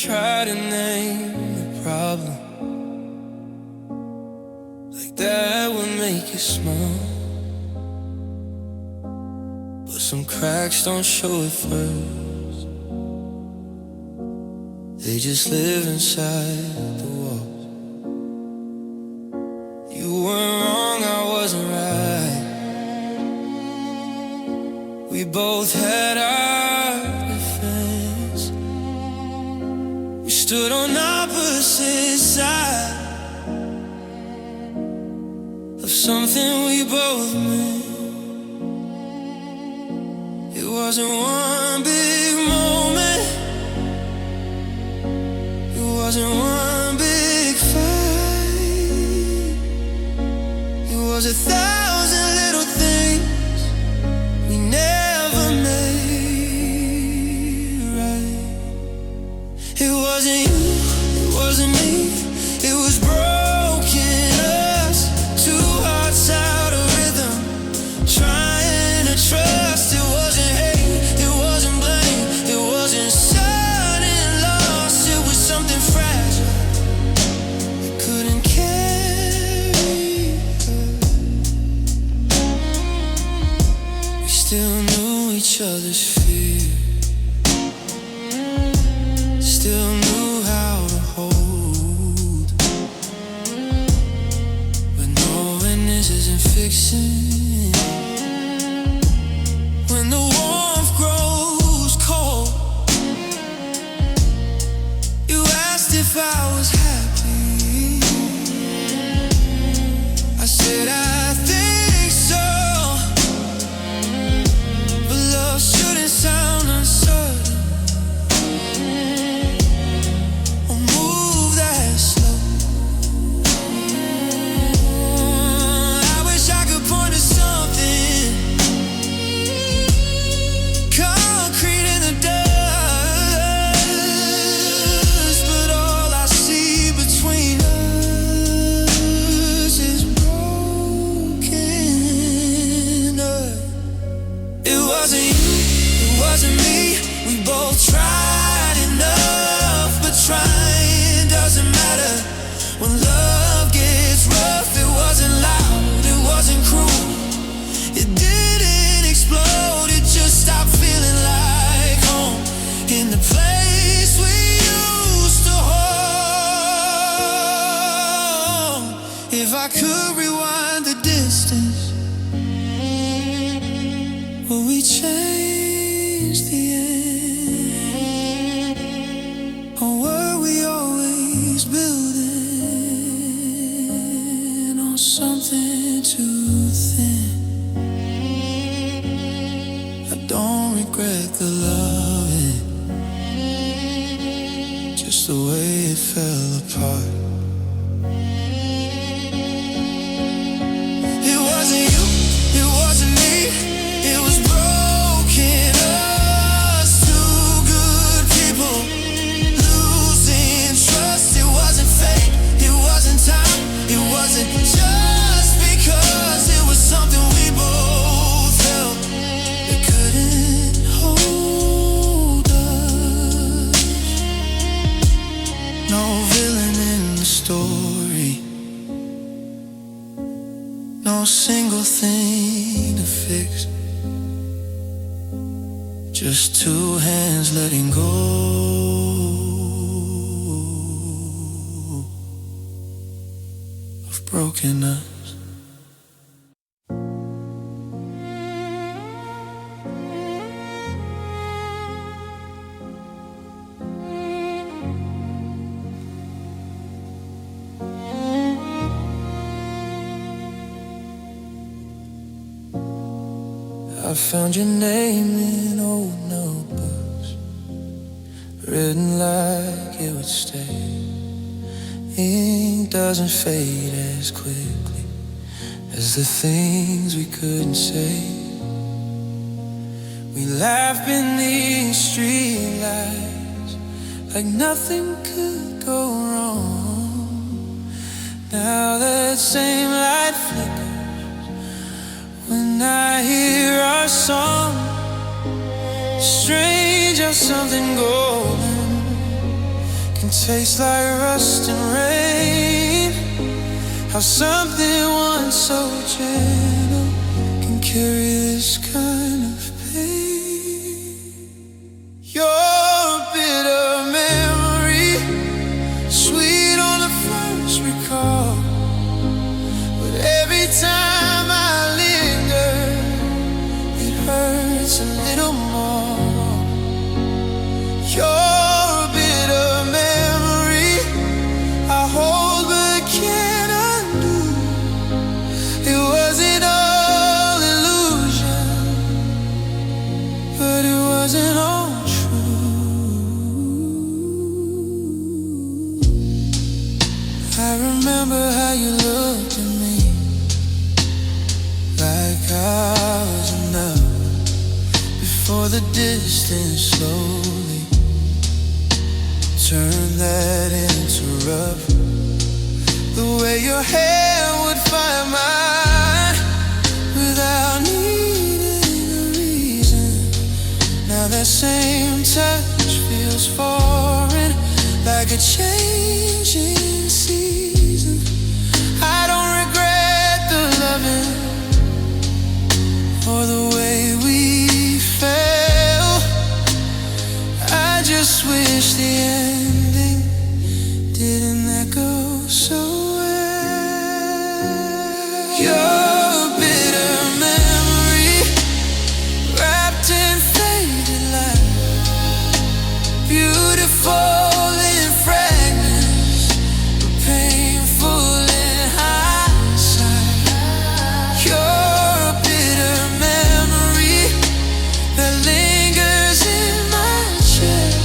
try to name the problem, like that would make you smile. But some cracks don't show at first, they just live inside the walls. You weren't wrong, I wasn't right. We both had our defense. We stood on opposite sides of something we both meant. It wasn't one big moment, it wasn't one big fight. It was 1,000 little things we never made right. It wasn't you, it wasn't me, it was broken us, two hearts out of rhythm, trying to trust. It wasn't hate, it wasn't blame, it wasn't sudden loss. It was something fragile, we couldn't carry her. We still knew each other's fear, still knew how to hold. But knowing this isn't fixing, when the warmth grows cold. You asked if I was happy, I said I think so. But love shouldn't sound uncertain or move that slow. I wish I could point to something concrete in the dust, but all I see between us is broken earth. It wasn't you, it wasn't me, we both tried enough, but trying doesn't matter when love gets rough. It wasn't loud, it wasn't cruel, it didn't explode, it just stopped feeling like home in the place we used to hold. If I could rewind the distance, will we change the end? Or were we always building on something too thin? I don't regret the loving, just the way it fell apart. It wasn't you, it wasn't me, it was broken us, two good people losing trust. It wasn't fate, it wasn't time, it wasn't just because it was something we both felt that couldn't hold us. No villain in the story, no single thing to fix, just two hands letting go of brokenness. I found your name in old notebooks, written like it would stay. Ink doesn't fade as quickly as the things we couldn't say. We laughed beneath streetlights like nothing could go wrong. Now that same light flickers when I hear our song. Strange how something golden tastes like rust and rain. How something once so gentle can carry this kind of pain. Your bitter memory, sweet on the first recall, but every time I linger, it hurts a little more. Your bitter memory, I hold but can't undo. It wasn't all illusion, but it wasn't all true. I remember how you looked at me, like I was enough, before the distance slowly turn that into rough. The way your hair would find mine without needing a reason. Now that same touch feels foreign, like a changing season. I don't regret the loving or the way we fell. I just wish the ending didn't echo so well. Your bitter memory, wrapped in faded light, beautiful in fragments, but painful in hindsight. Your bitter memory that lingers in my chest,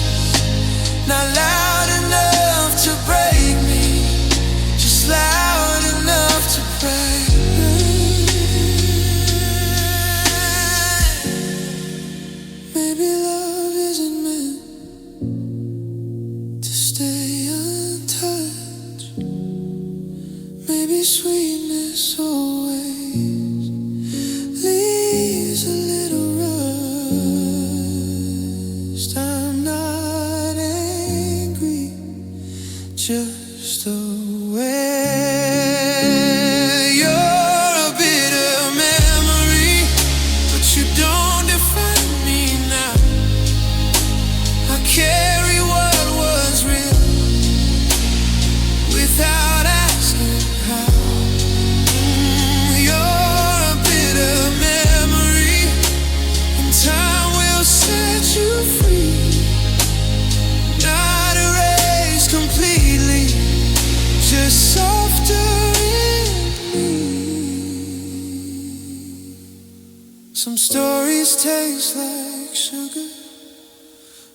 not loud enough to break me, just loud enough to break. Maybe love isn't meant to stay untouched. Maybe sweetness always leaves a little rust. I'm not angry, just aware. You're a bitter memory, but you don't define me now. I carry what was real without asking how. You're a bitter memory, and time will set you free. Not erased completely, just softer in me. Some stories taste like sugar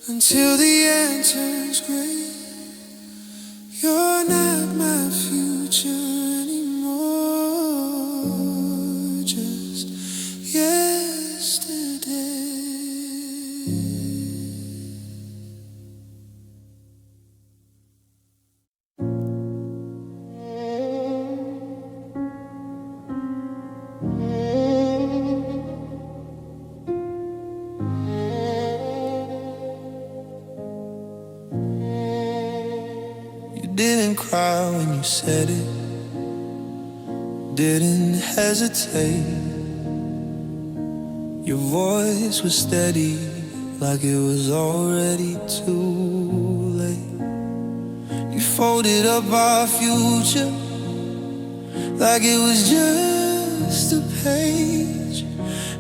until the end turns gray. You're not my future anymore, just yesterday. You didn't cry when you said it, didn't hesitate. Your voice was steady, like it was already too late. You folded up our future, like it was just a page.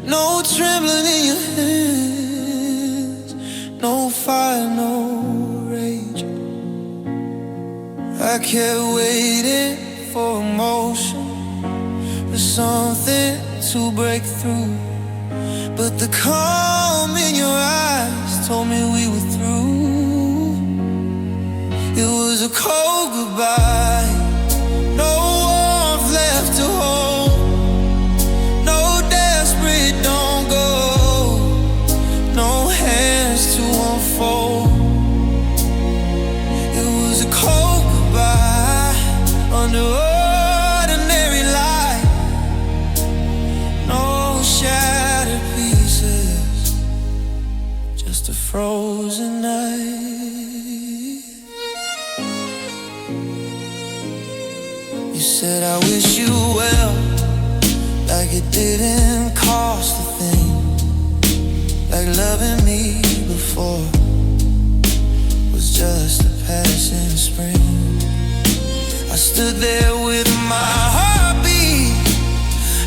No trembling in your hands, no fire, no rage. I kept waiting for emotion, for something to break through, but the calm in your eyes told me we were through. It was a cold goodbye, no warmth left to hold, no desperate don't go, no hands to unfold. It was a cold goodbye under ordinary light, no shattered pieces, just a frozen night. said I wish you well, like it didn't cost a thing, like loving me before was just a passing spring. I stood there with my heartbeat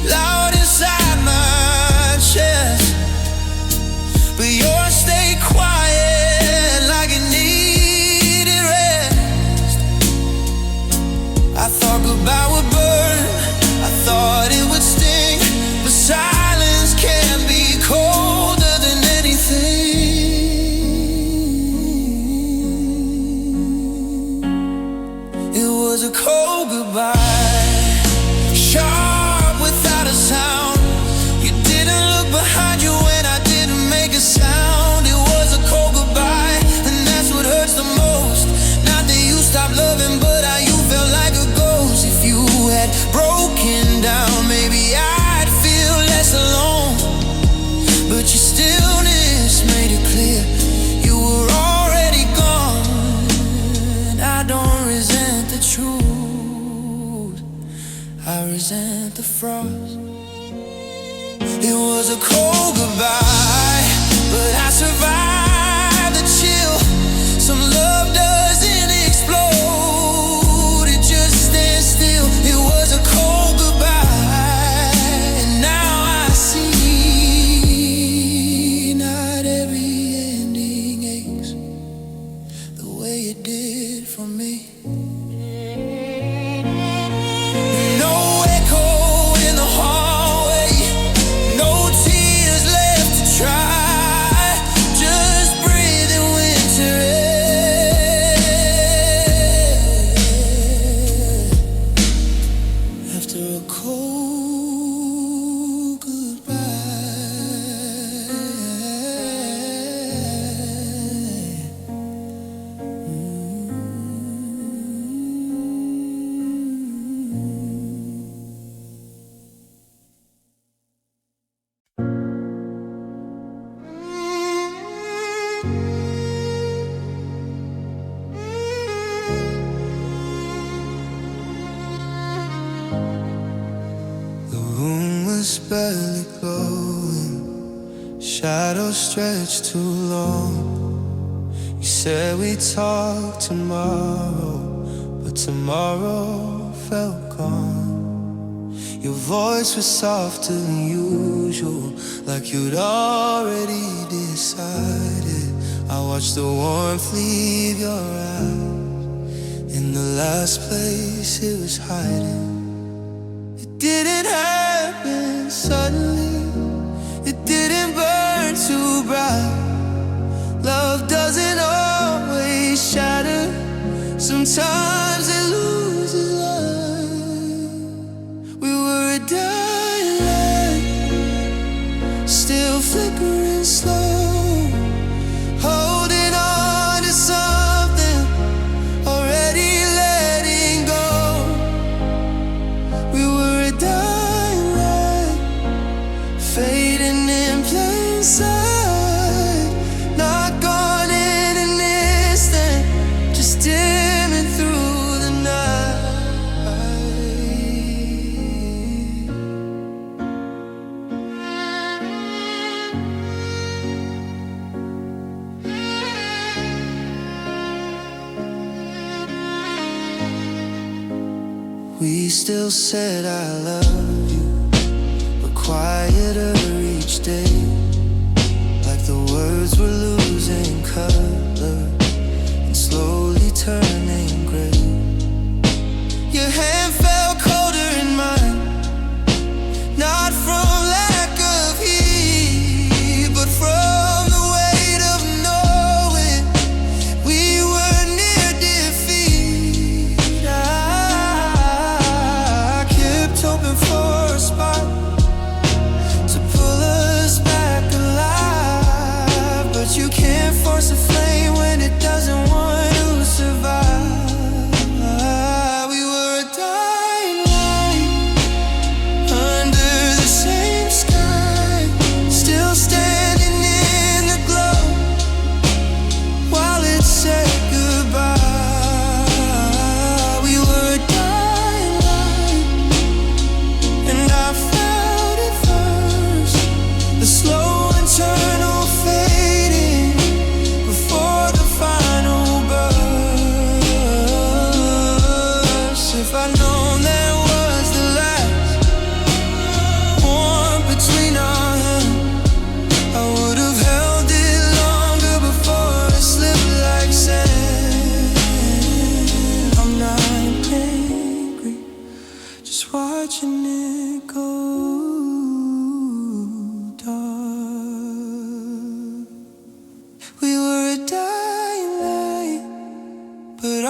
loud inside my chest, but yours stayed quiet like it needed rest. I thought goodbye would burn, I thought it would sting, but silence can be colder than anything. It was a cold goodbye, sharp without a sound. You didn't look behind you when I didn't make a sound. It was a cold goodbye, and that's what hurts the most. Not that you stopped loving, but how you felt like a ghost. If you had broken down, maybe I'd feel less alone, but your stillness made it clear you were already gone. I don't resent the truth, I resent the frost. It was a cold goodbye, but I survived the chill. Some love doesn't explode, it just stands still. It was a cold goodbye, and now I see not every ending aches the way it did for me. No echo in the hallway, no tears left to try, just breathing winter air. After a cold goodbye. The room was barely glowing, shadows stretched too long. You said we'd talk tomorrow, but tomorrow felt gone. Your voice was softer than usual, like you'd already decided. I watched the warmth leave your eyes in the last place it was hiding. It didn't happen suddenly, it didn't burn too bright. Love doesn't always shatter, sometimes it loses light. We were a dying light, still flickering slow, holding on to something already letting go. We were a dying light, fading in plain sight, not gone in an instant, just dimming through the night. We still said I love you, but quieter each day, like the words were losing color and slowly turning gray. Your hand felt colder in mine, not from lack of heat, but from the weight of knowing we were near defeat. I kept hoping for a spark to pull us back alive, but you can't force a flame when it doesn't want to survive.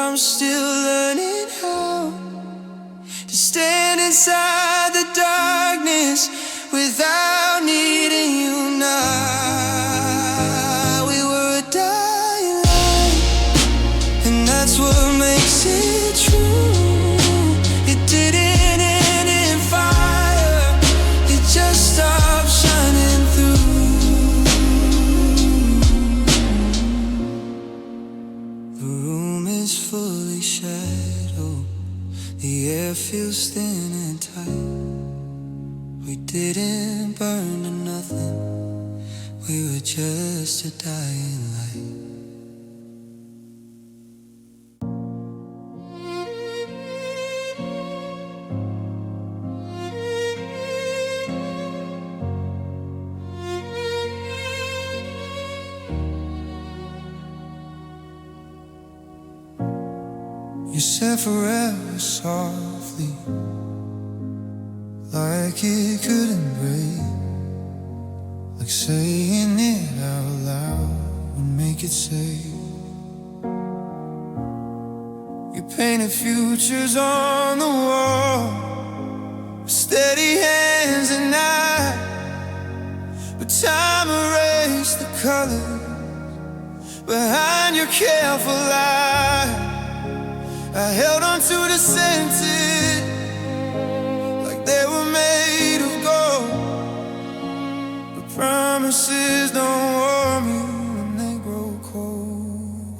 I'm still learning how to stand inside the darkness without needing you now. We were a dying light, and that's what makes it true. It didn't end in fire, it just stopped shining through. The room is fully shadowed, the air feels thin and tight. We didn't burn to nothing, we were just a dying light. You said forever softly, like it couldn't break, like saying it out loud would make it safe. You painted futures on the wall with steady hands and knife, but time erased the colors behind your careful eye. I held on to the senses like they were made of gold. The promises don't warm you when they grow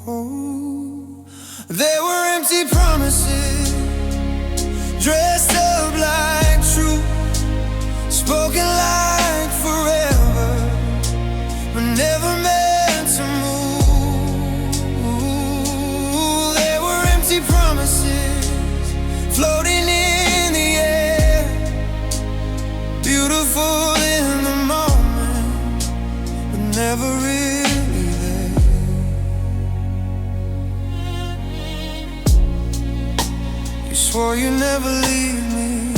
cold. They were empty promises, dressed up like truth, spoken like forever, but never meant to move. They were empty promises, floating in the air, beautiful in the moment, but never really there. You swore you'd never leave me,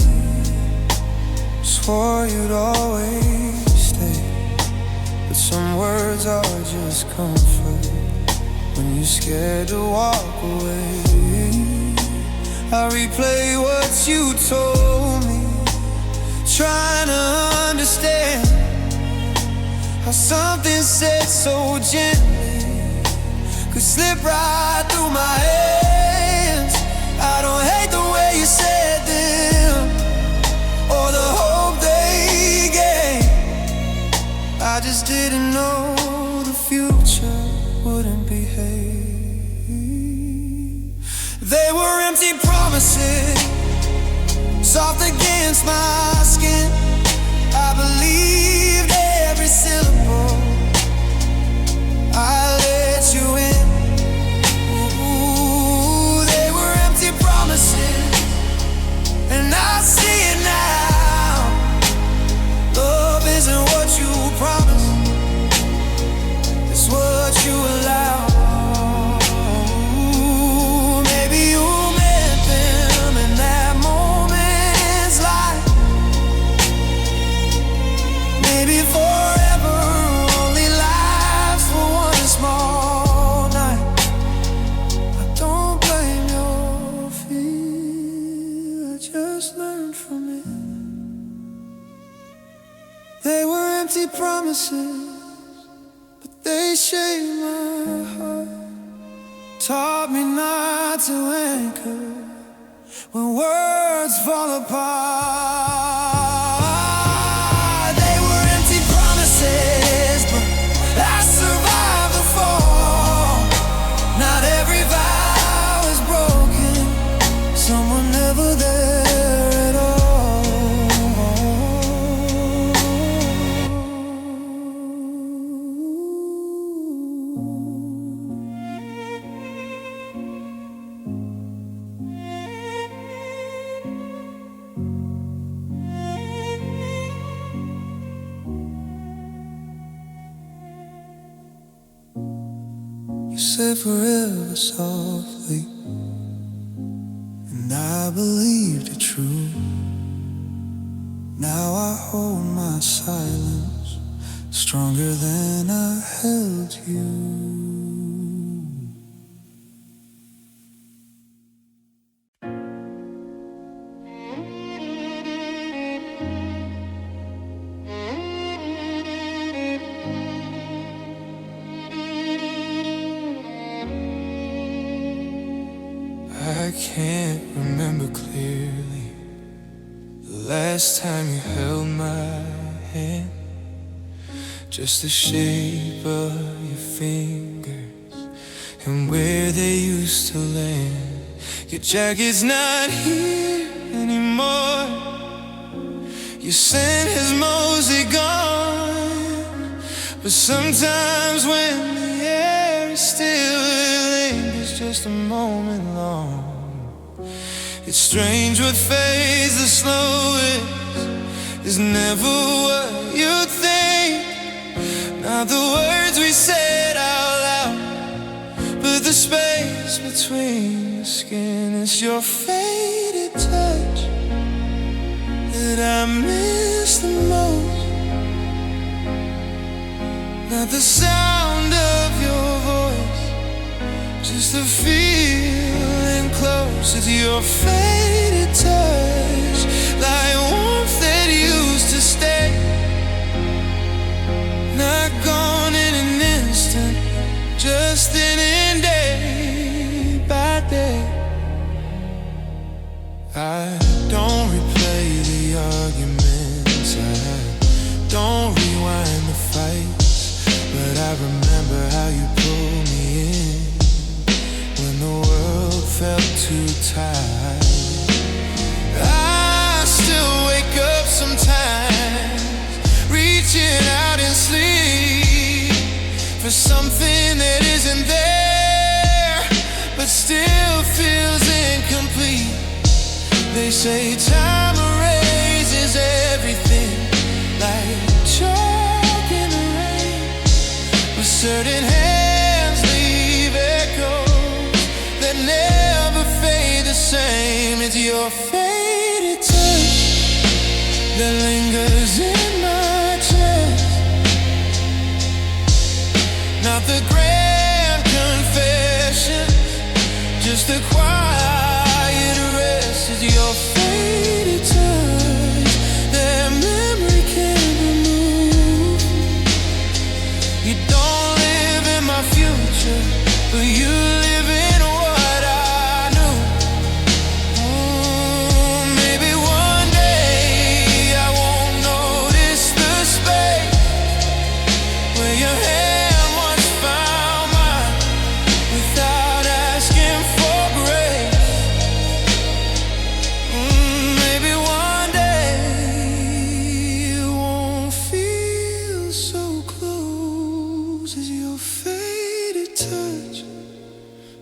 swore you'd always stay, but some words are just comfort when you're scared to walk away. I replay what you told me, trying to understand how something said so gently could slip right through my hands. I don't hate the way you said them or the hope they gave. I just didn't know the future wouldn't behave. They were empty promises, soft against my skin. I believed every syllable, I let you in. Ooh, they were empty promises, and I see it now. Love isn't what you promised, it's what you allow. Forever only lasts for one small night. I don't blame your fear, I just learned from it. They were empty promises, but they shaped my heart, taught me not to anchor when words fall apart. You said forever softly, and I believed it true. Now I hold my silence stronger than I held you. can't remember clearly the last time you held my hand. Just the shape of your fingers and where they used to land. Your jacket's not here anymore. Your scent has mostly gone. But sometimes when the air is still, it lingers just a moment long. It's strange what fades the slowest is never what you think. Not the words we said out loud, but the space between the skin. It's your faded touch that I miss the most. Not the sound of your voice, just the feeling close. It's your faded touch, like warmth that used to stay. Not gone in an instant, just in day by day. I don't replay the arguments, I don't rewind the fights, but I remember how you pulled me in when the world felt too tight. I still wake up sometimes, reaching out in sleep for something that isn't there, but still feels incomplete. They say time erases everything, like chalk in the rain, but certain hands leave echoes that never fade the same. It's your faded touch that lingers in my chest. Not the grand confession, just the quiet rest. Is your faded touch that memory can't remove. You don't live in my future, but you live in what I knew. Maybe one day I won't notice the space where your hand once found mine without asking for grace. Maybe one day it won't feel so close as your faded touch,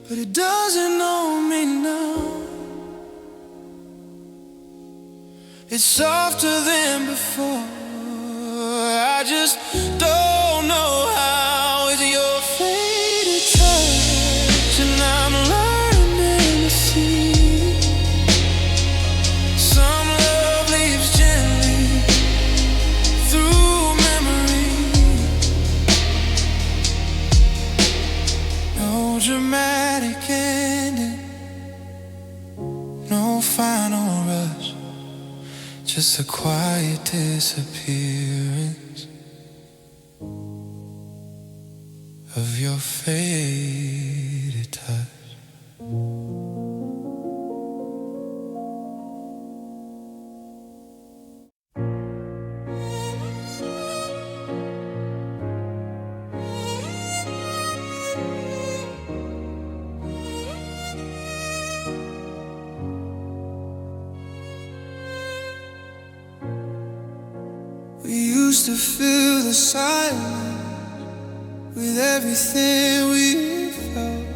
but it doesn't know me now. It's softer than before. I just don't know how. It's your faded touch, and I'm learning to see. Some love leaves gently through memory. No dramatic ending, no final rush, just a quiet disappearance of your faded touch. We used to fill the silence with everything we felt.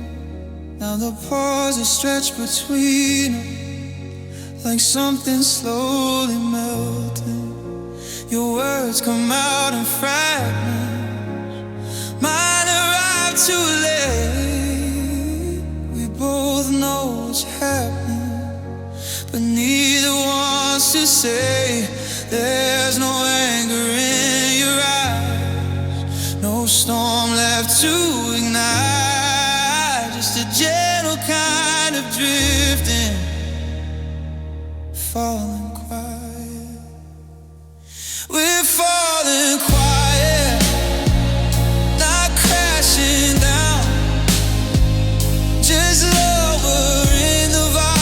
Now the pauses stretch between us like something slowly melting. Your words come out in fragments, mine arrive too late. We both know what's happening, but neither wants to say. There's no anger in your eyes, no storm left to ignite, just a gentle kind of drifting, falling quiet. We're falling quiet, not crashing down, just lowering the vibe.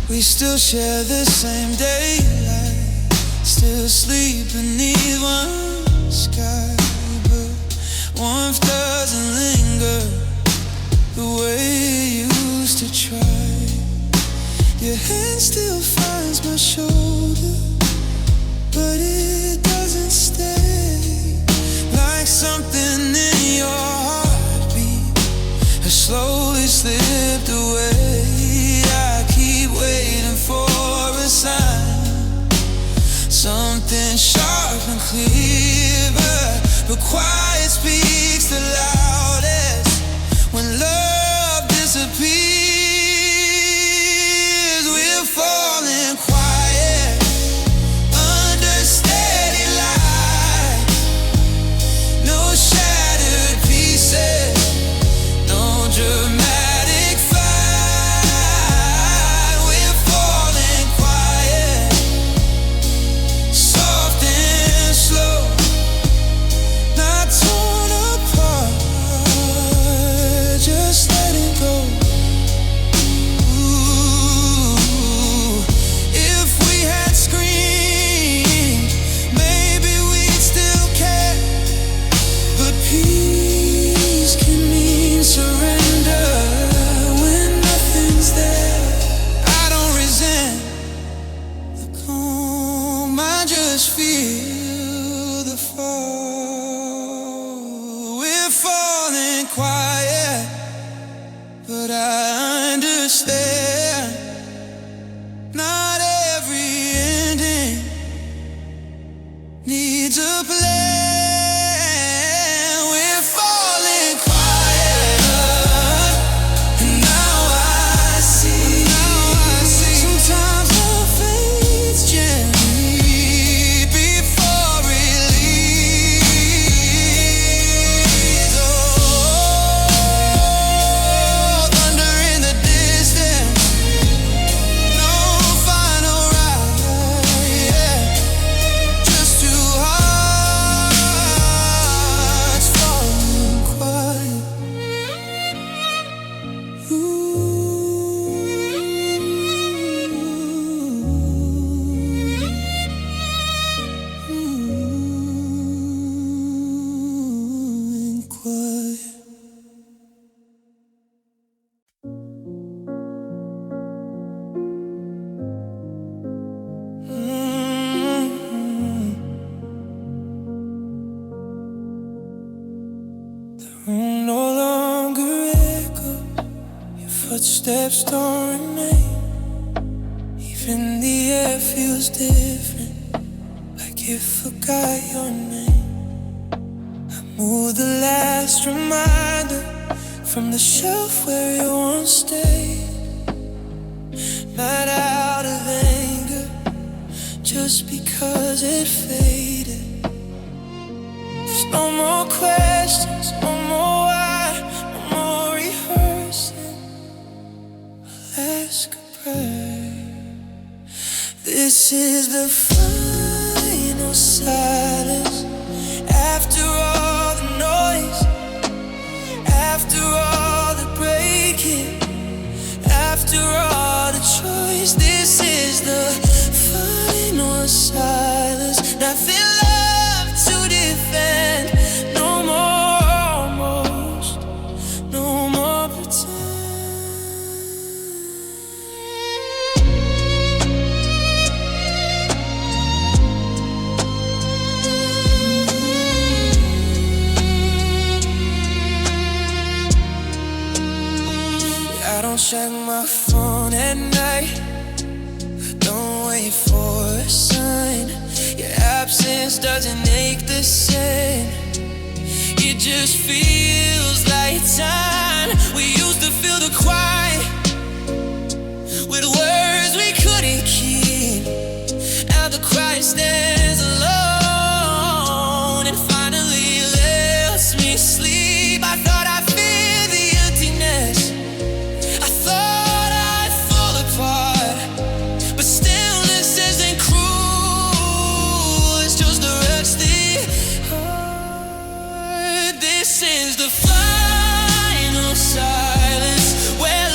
We still share the same daylight, still sleep beneath one sky, but warmth doesn't linger the way it used to try. Your hand still finds my shoulder, but it doesn't stay. Like something in your heartbeat has slowly slipped away. I keep waiting for a sign, something sharp and clear, but quiet speaks the loudest when love disappears. We're falling quiet under steady light, no shattered pieces, no dramatic fight. We're falling quiet, soft and slow, not torn apart, just letting go. Ooh, if we had screamed, maybe we'd still care, but peace can mean surrender when nothing's there. I don't resent the calm, I just feel the fall. We're falling quiet, but I understand not every ending needs a plan. We're falling quiet, and now I see. Sometimes love fades gently before it leaves. Oh, thunder in the distance, no final ride, yeah. Just two hearts falling quiet. And quiet. The room no longer echoes, your footsteps don't remain. Even the air feels different, like it forgot your name. I moved the last reminder from the shelf where it once stayed. Not out of anger, just because it faded. There's no more questions, no more why, no more rehearsing. I'll ask a prayer. This is the final silence. After all the noise, after all the breaking, after all the choice, this is the final silence. Nothing left to defend. No more almost, no more pretend. I don't check my phone at night, don't wait for a sign. Your absence doesn't ache the same, it just feels like time. We used to fill the quiet with words we couldn't keep. Now the quiet stands alone and finally lets me sleep. I thought I'd feel the emptiness, I thought I'd fall apart, but stillness isn't cruel, it's just a rusty heart. This is the final silence where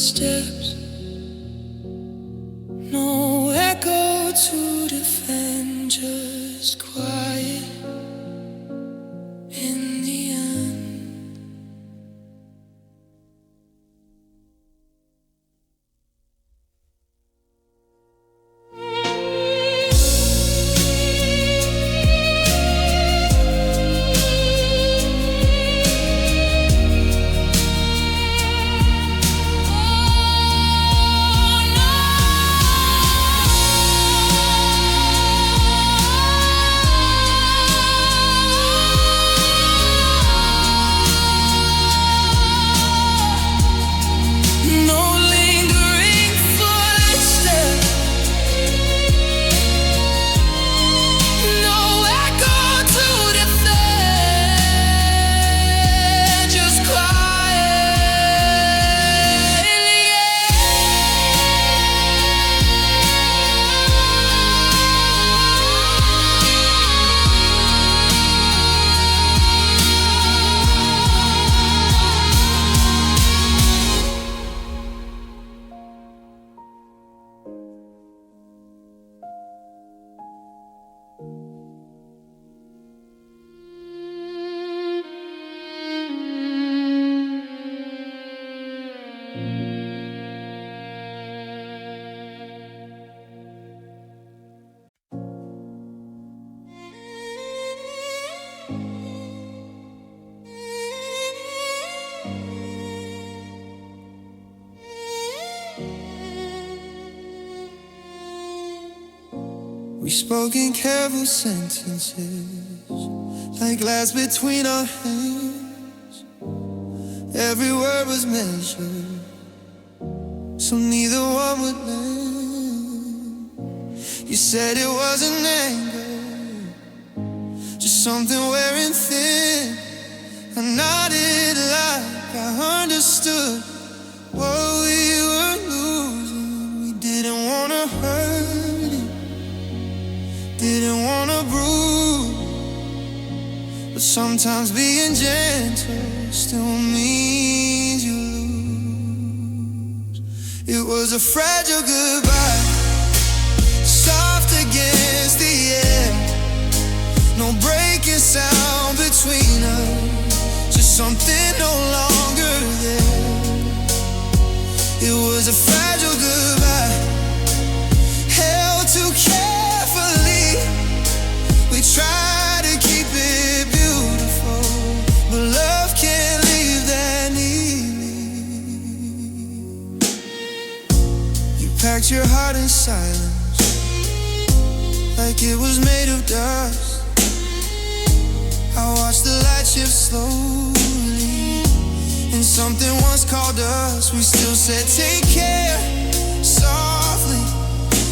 footsteps, no echo to defend, just quiet in the end. We spoke in careful sentences, like glass between our hands. Every word was measured, so neither one would land. You said it wasn't anger, just something wearing thin. I nodded like I understood what we were losing. We didn't want to hurt it, didn't wanna bruise, but sometimes being gentle still means you lose. It was a fragile goodbye, soft against the air, no breaking sound between us, just something no longer there. It was a fragile goodbye, held too carefully. We try to keep it beautiful, but love can't leave that neatly. You packed your heart in silence, like it was made of dust. I watched the light shift slowly, and something once called us. We still said take care, softly,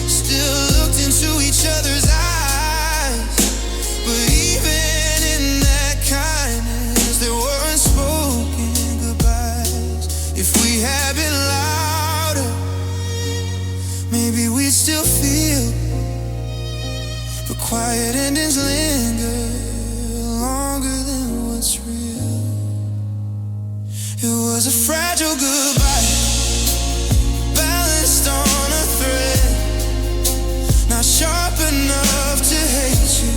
still looked into each other's eyes. But even in that kindness, there were unspoken goodbyes. If we had been louder, maybe we'd still feel. But quiet endings linger longer than what's real. It was a fragile goodbye, balanced on a thread, not sharp enough to hate you,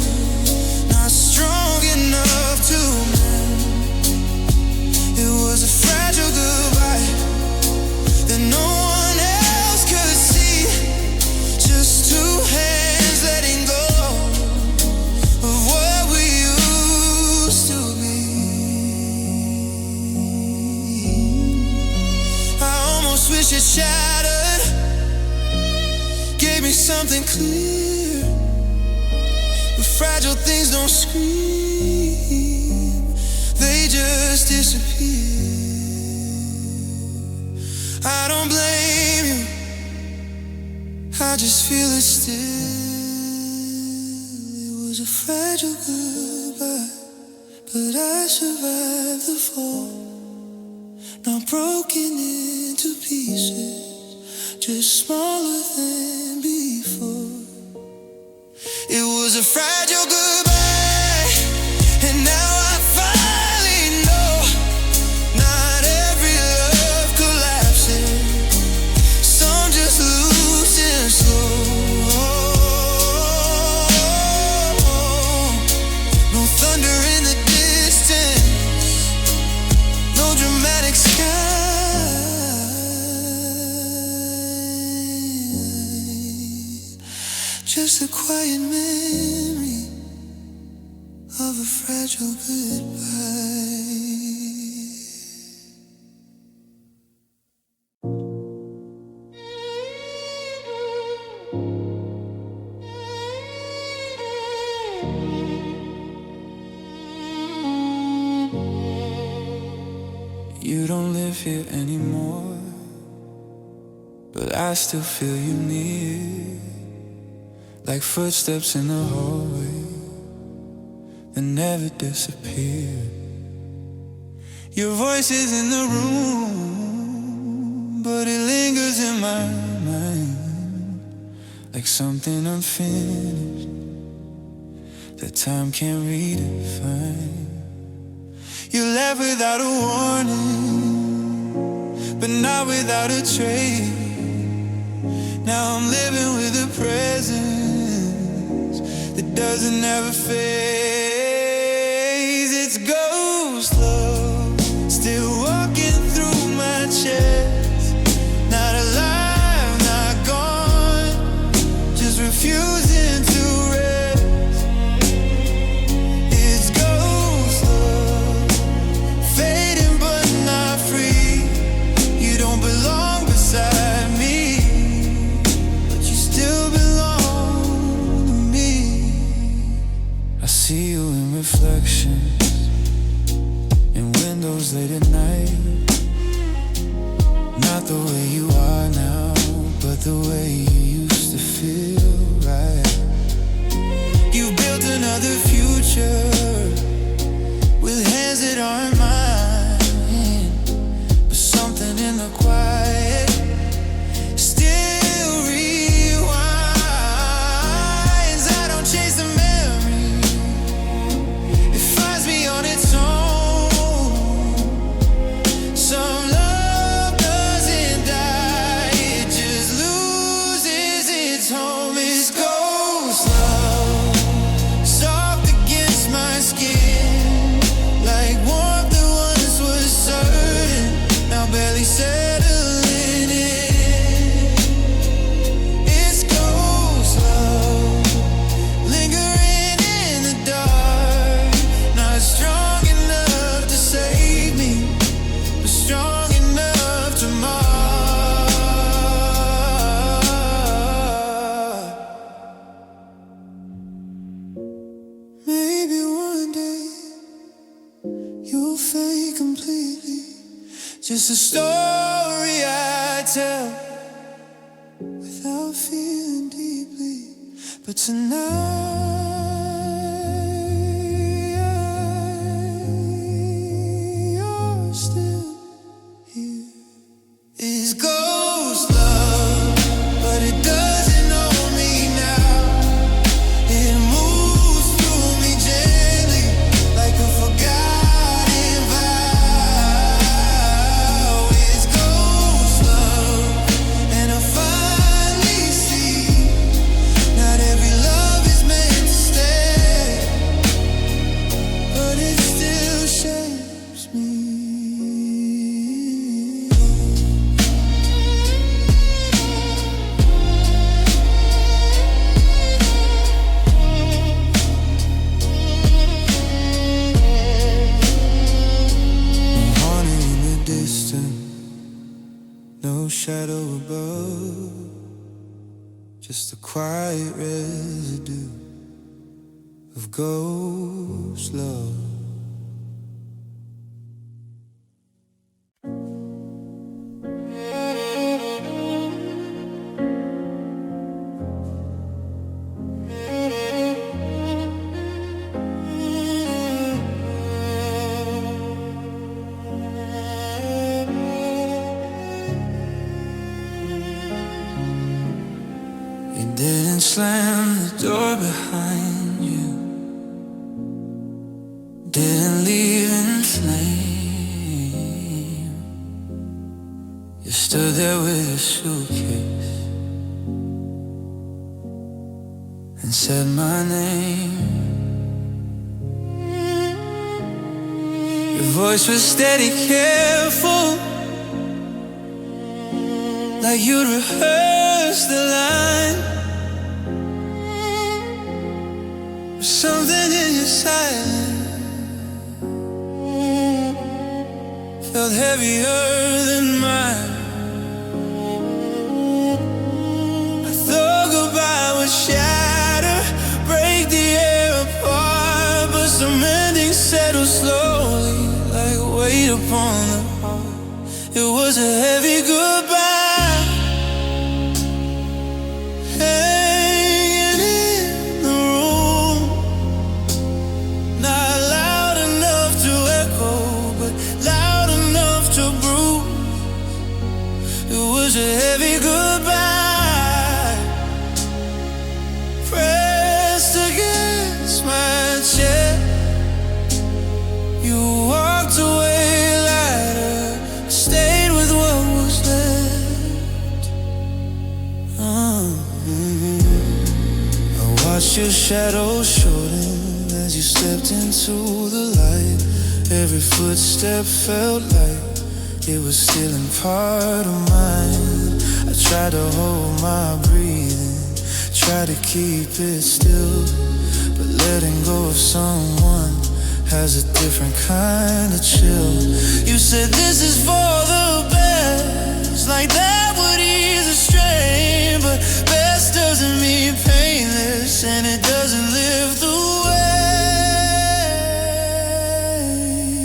not strong enough to mend. It was a fragile goodbye that no one else could see, just two hands letting go of what we used to be. I almost wish it shattered, gave me something clear. But fragile things don't scream, they just disappear. I don't blame you, I just feel it still. It was a fragile goodbye, but I survived the fall. Not broken into pieces, just smaller than before. It was a fragile goodbye, and now I finally know not every love collapses. just a quiet memory of a fragile goodbye. You don't live here anymore, but I still feel you near, like footsteps in the hallway that never disappear. Your voice is in the room, but it lingers in my mind, like something unfinished that time can't redefine. You left without a warning, but not without a trace. Now I'm living with a presence that doesn't ever fade. It's ghost love, still walking through my chest. Not alive, not gone, just refusing to rest. It's ghost love, fading but not free. You don't belong beside me, see you in reflections in windows late at night. Not the way you are now, but the way you used to feel right. You've built another future with hands that aren't mine, but something in the quiet still rewinds. I don't chase the on its own. Some love doesn't die, it just loses its home. It's ghost love, soft against my skin, like warmth that once was certain, now barely settling in. It's ghost love, lingering in the dark, not strong enough to save me, but strong enough to mar. Maybe one day you'll fade completely, just a story I tell without feeling deeply. But tonight you're still here. It's ghost love, but it doesn't own me now. It moves through me gently, like a forgotten vow. It's ghost love, and I finally see not every love is meant to stay, but it still shapes me. Haunted in the distance, no shadow above, just a quiet residue of ghost love. You didn't slam the door behind you, didn't leave in flame. You stood there with a suitcase and said my name. Your voice was steady, careful, like you'd rehearsed the line. Something in your silence felt heavier than mine. I thought goodbye would shatter, break the air apart, but some endings settle slowly, like weight upon the heart. It was a heavy goodbye. A heavy goodbye, pressed against my chest. You walked away lighter, stayed with what was left. I watched your shadow shorten as you stepped into the light. Every footstep felt like it was stealing part of mine. I tried to hold my breathing, try to keep it still, but letting go of someone has a different kind of chill. You said this is for the best, like that would ease the strain, but best doesn't mean painless, and it doesn't live the way.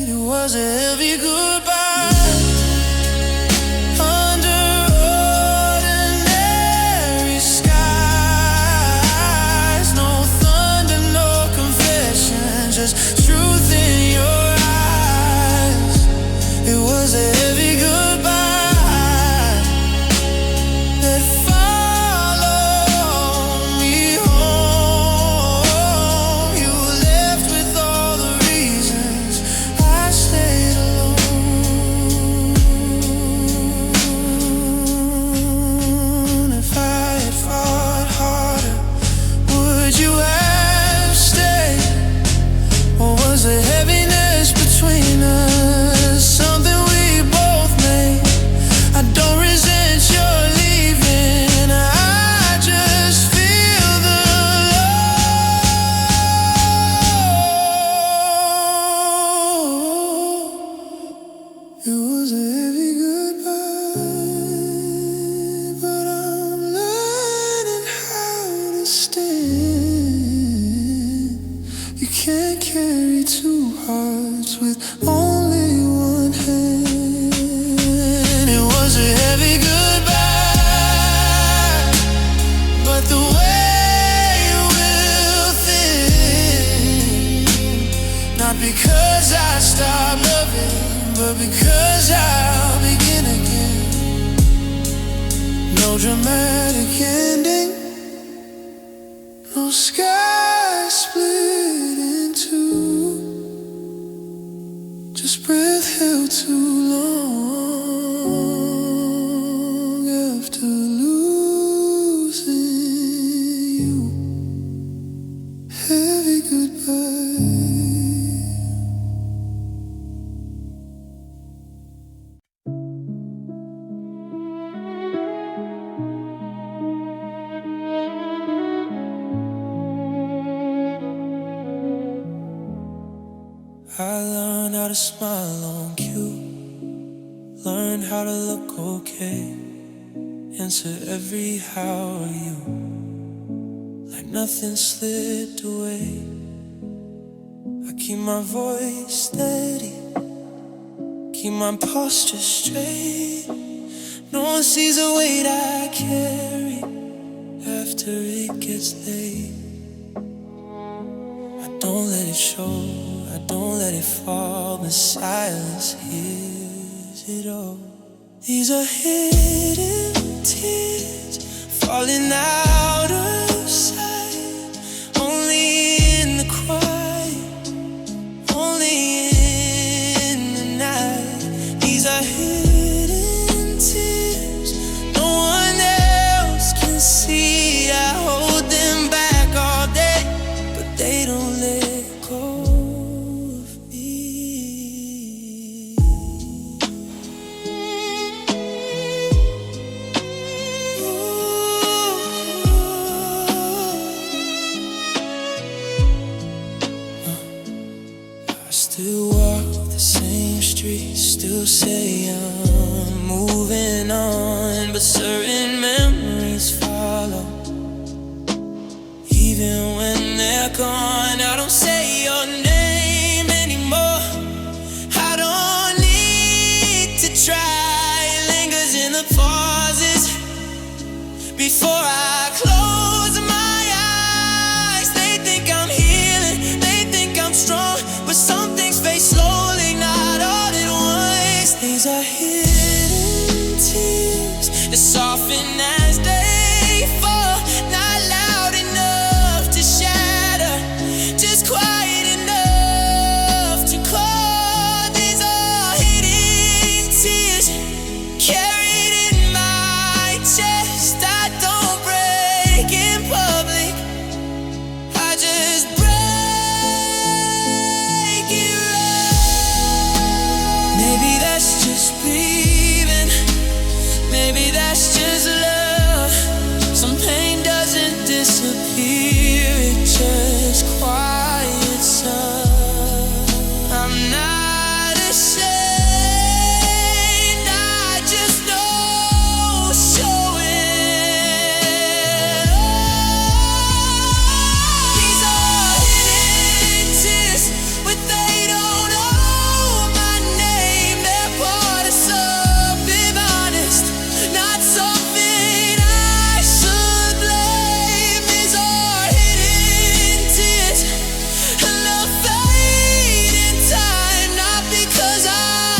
It was a heavy goodbye. Dramatic ending, no sky split in two, just breath held too long after losing you. Heavy goodbye. I learned how to smile on cue, learned how to look okay, answer every how are you, like nothing slipped away. I keep my voice steady, keep my posture straight. No one sees the weight I carry after it gets late. I don't let it show, I don't let it fall, but silence hears it all. These are hidden tears falling out of sight, only in the quiet, only in the night. These are hidden tears no one else can see. I hold them back all day, but they don't let go. Ooh. Still walk the same streets, still say I'm moving on, but certain memories follow. Even when they're gone, I don't say your name anymore. I don't need to try, it lingers in the pauses before I close my eyes. They think I'm healing, they think I'm strong, but some things fade slowly, not all at once. These are hidden tears that soften as they fall, not loud enough to shatter, just quiet enough to call. These are hidden tears carried in my chest. I don't break in public, I just break it right. Maybe that's just breathing, maybe that's just love. Some pain doesn't disappear, it just quiets up. I'm not ashamed, I just know showing. These are hidden tears, but they don't know my name. They're part of something honest, not something I should blame. These are hidden tears, love fade in time, not because I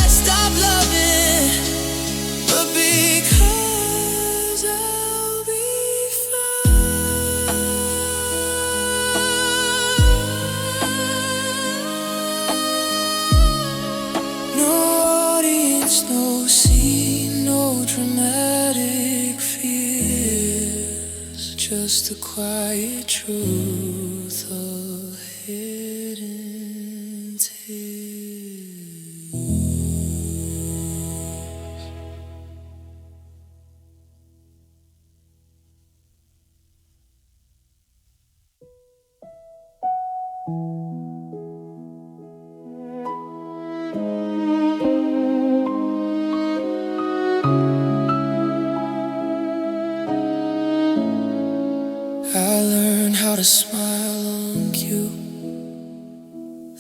stopped loving, but because I'll be fine. No audience, no scene, no dramatic fears, just the quiet truth of hidden tears. I learned how to smile on cue.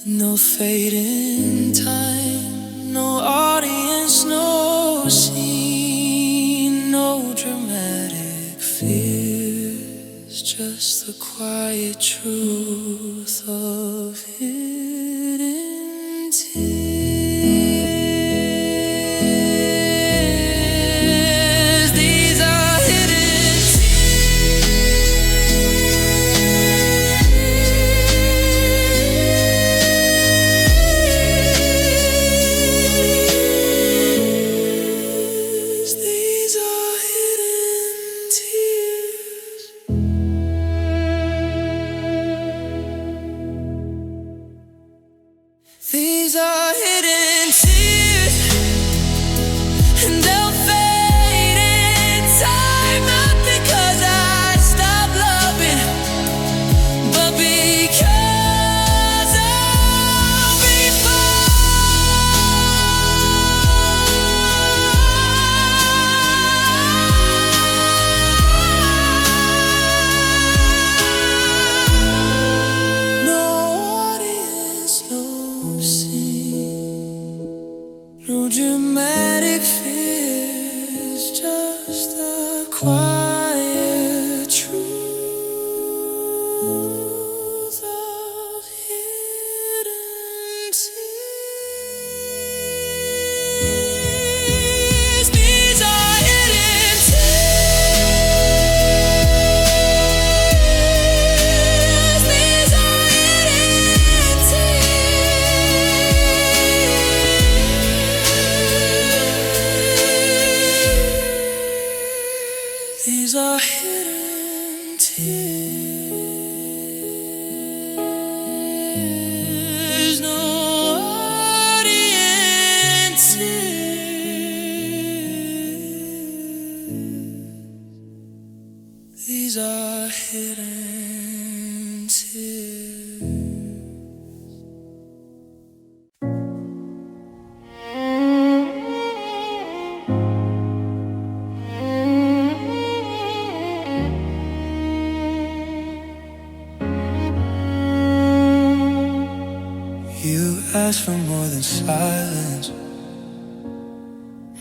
No fading time, no audience, no scene, no dramatic fears, just the quiet truth of hidden tears. These are hidden tears. These are hidden tears. These are hidden tears, and they'll fade in time, not because I stopped loving, but because I'll be fine. No audience, no scene, no dramatic fears, just the quiet truth of hidden tears. These are hidden tears. These are hidden tears. These are hidden tears. No audience tears. These are hidden tears. last for more than silence,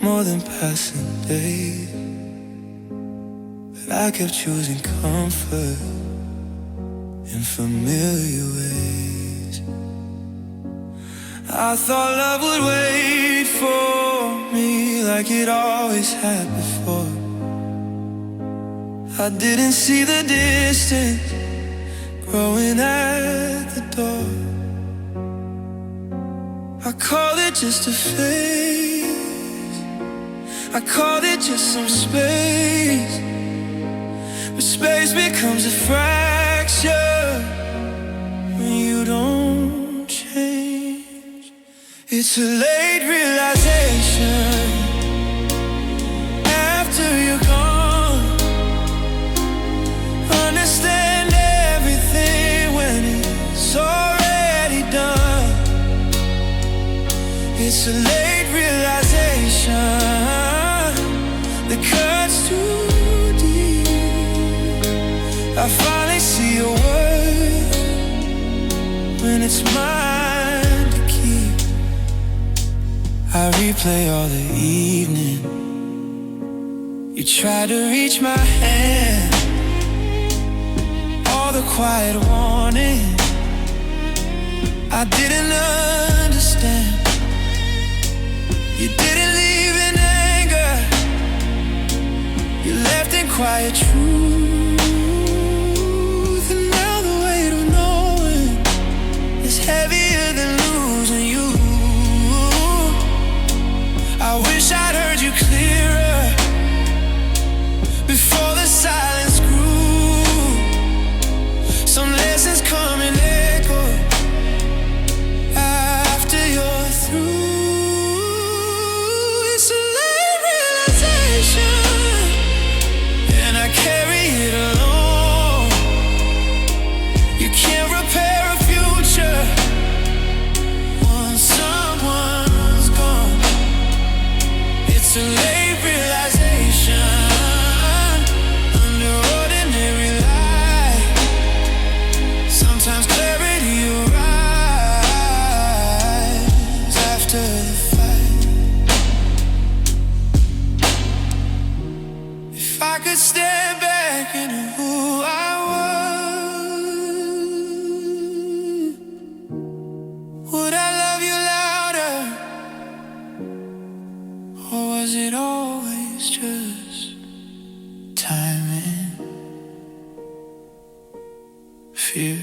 more than passing days. But I kept choosing comfort in familiar ways. I thought love would wait for me like it always had before. I didn't see the distance growing at the door. I called it just a phase, I called it just some space. But space becomes a fraction when you don't change. It's a late realization after you're gone. Understand everything when it's already done. It's a late realization that cuts too deep. I finally see your worth when it's mine to keep. I replay all the evening. You try to reach my hand, all the quiet warning. I didn't understand. You didn't leave in anger, you left in quiet truth. And now the weight of knowing is heavier than losing you. I wish I'd heard you clearer before the silence grew. Some lessons come in echo after you're through. It's a late realization, and I carry it alone. You can't repair a future once someone's gone. It's a late realization under ordinary light. Sometimes clarity arrives after the fight. If I could stand back into who I was, would I love you louder? Or was it always just time and fear?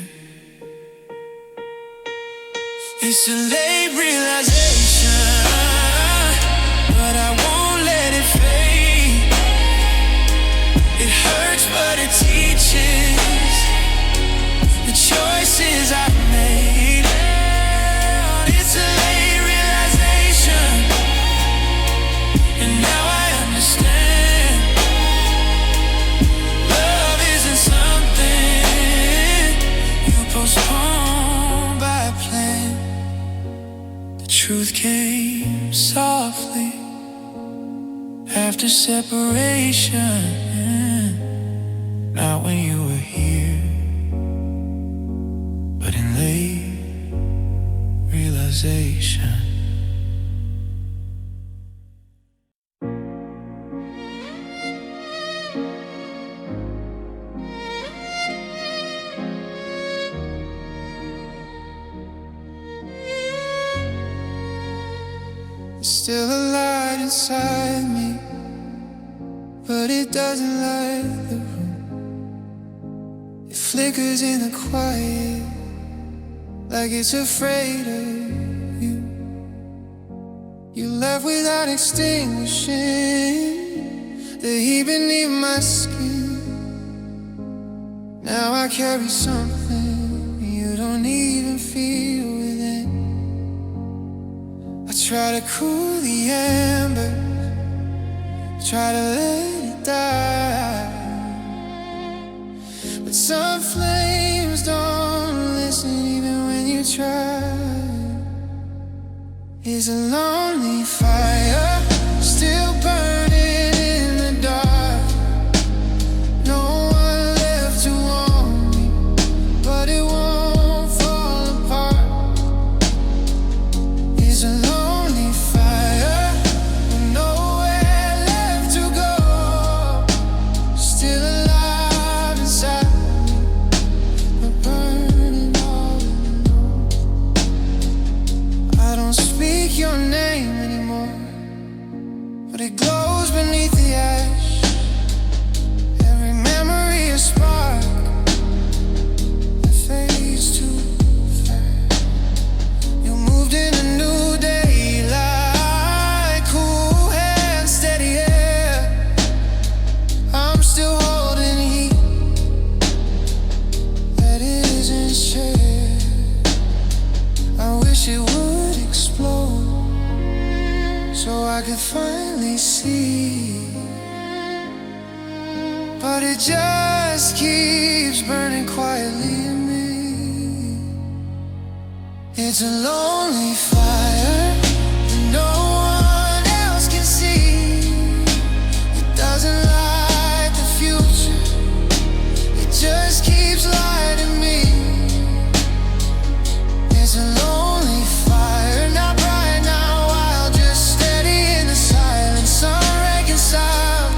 It's a late realization, but I won't let it fade. It hurts, but it teaches the choices I've made. It's a late realization, and now I understand. Love isn't something you postpone by plan. The truth came softly after separation, not when you were here, but in late realization. There's still a light inside me, but it doesn't light the room. It flickers in the quiet, like it's afraid of you. You left without extinguishing the heat beneath my skin. Now I carry something you don't even feel within. I try to cool the embers, try to let it die, but some flames don't listen even when you try. Is a lonely fire still burning in the dark? No one left to warm me, but it won't fall apart. speak your name anymore, but it glows beneath the ash. Every memory a spark that fades too fast. You moved in a new daylight, cool hands, steady air. I'm still holding heat that isn't shared. I wish it would explode so I could finally see, but it just keeps burning quietly in me. It's a lonely fire that no one else can see. It doesn't light the future, it just keeps lighting me. It's a lonely fire, not bright, not wild, just steady in the silence, unreconciled.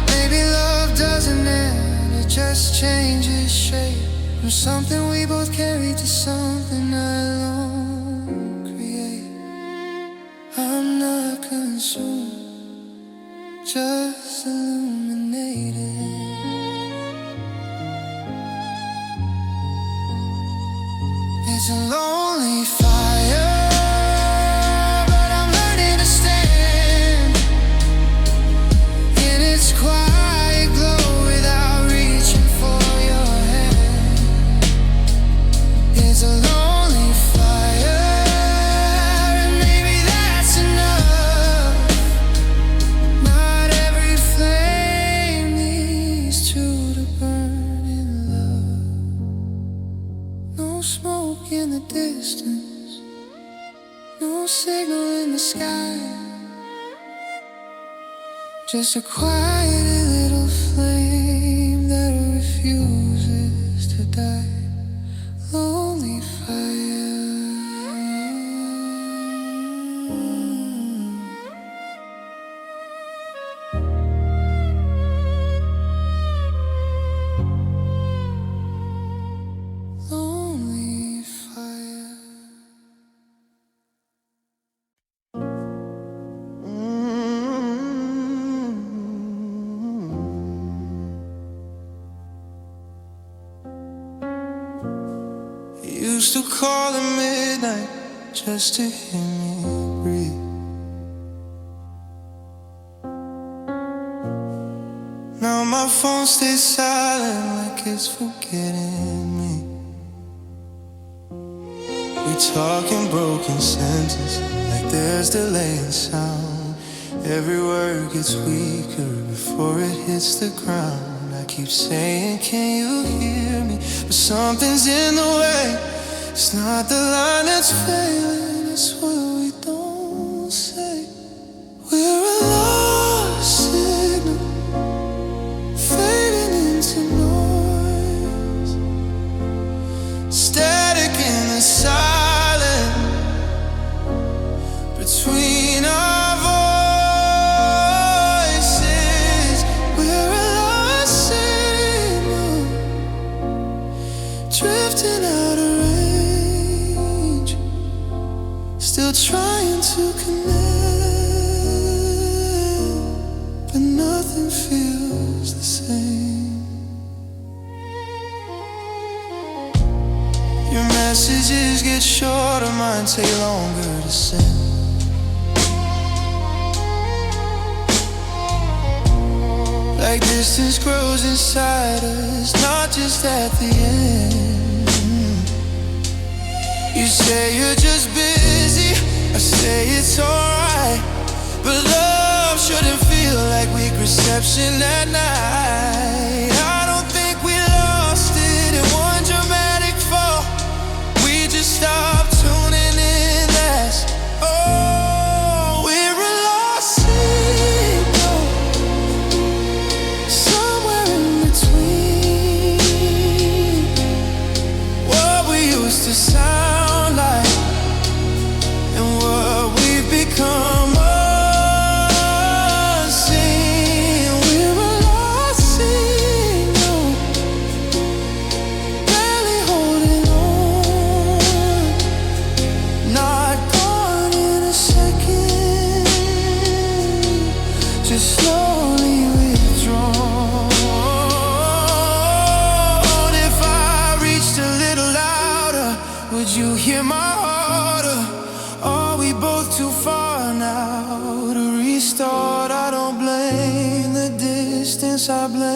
Maybe love doesn't end, it just changes shape from something we both carry to something I alone create. I'm not consumed, just illuminated. It's a lonely fire, but I'm learning to stand in its quiet glow without reaching for your hand. It's a lonely fire, and maybe that's enough. Not every flame needs two to burn in love. No smoke in the distance, no signal in the sky, just a quiet little flame that refuses to die. Lonely fire. Lonely fire. Used to call at midnight just to hear me breathe. Now my phone stays silent like it's forgetting me. We talk in broken sentences like there's delay in sound. Every word gets weaker before it hits the ground. I keep saying, can you hear me? But something's in the way. It's not the line that's failing, it's what we don't say. We're a lost signal, fading into noise. Static in the silence between our voices. We're a lost signal, drifting out of range, still trying to connect, but nothing feels the same. Your messages get shorter, mine take longer to send. Like distance grows inside us, not just at the end. You say you're just busy, I say it's alright, but love shouldn't feel like weak reception at night. I don't think we lost it in one dramatic fall. We just stopped tuning in, that's all. We're a lost signal, somewhere in between what we used to sound like and what we've become unseen. We're a lost signal. my heart? Or are we both too far now to restart? I don't blame the distance, I blame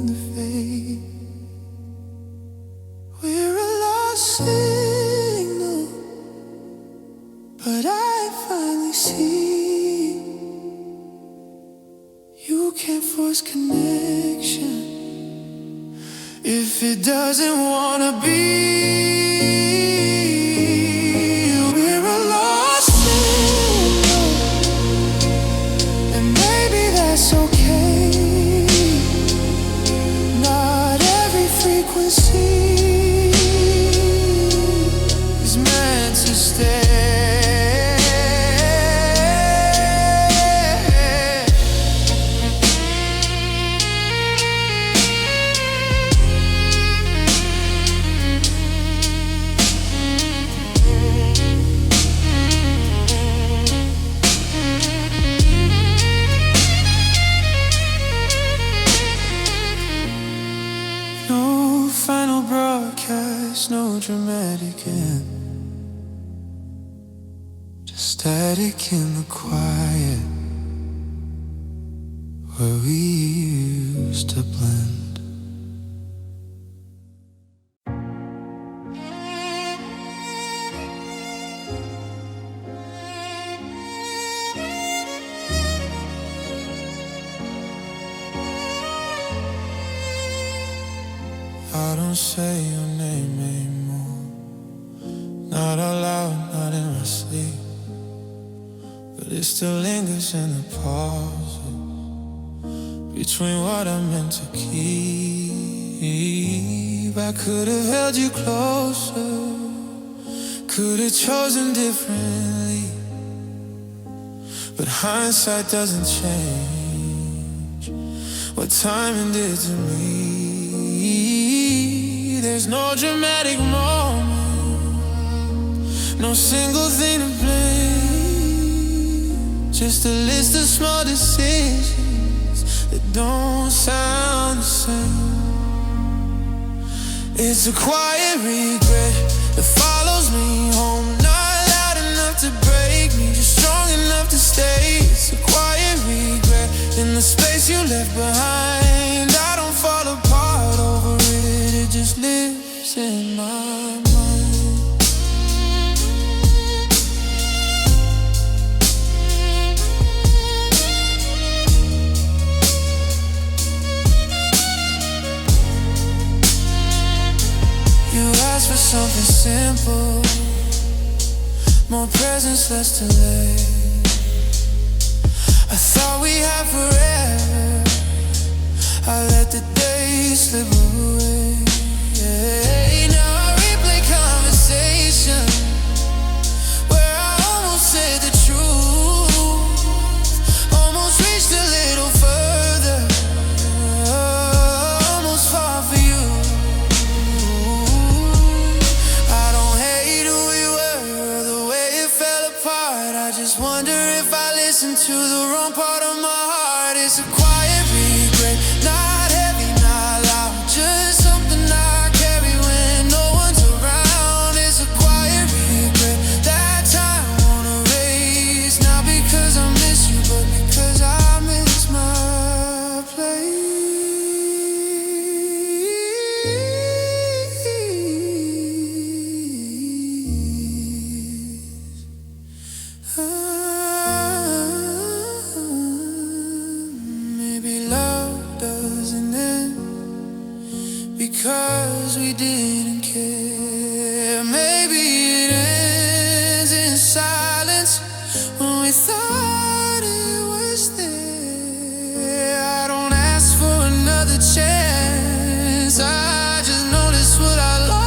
the fate. We're a lost signal, but I finally see you can't force connection if it doesn't wanna be. We're a lost signal, and maybe that's okay. Not every frequency is meant to stay. No dramatic end, just static in the quiet where we used to blend. I don't say your name anymore, not out loud, not in my sleep, but it still lingers in the pauses between what I meant to keep. I could have held you closer, could have chosen differently, but hindsight doesn't change what timing did to me. There's no dramatic moment, no single thing to blame, just a list of small decisions that don't sound the same. It's a quiet regret that follows me home, not loud enough to break me, just strong enough to stay. It's a quiet regret in the space you left behind. I don't fall apart over it, it just lives in my mind. You asked for something simple, more presence, less delay. I thought we had forever, I let the days slip away. Now I replay conversation where I almost said the truth, almost reached a little further, almost far for you. I don't hate who we were, the way it fell apart. I just wonder if I listened to the wrong part of my heart. It's a quiet regret, not heavy, not loud, just something I carry when no one's around. It's a quiet regret that time won't erase, not because I miss you, but because I miss my place. Maybe love doesn't end because we didn't care. Maybe it ends in silence when we thought it was there. I don't ask for another chance, I just noticed what I lost.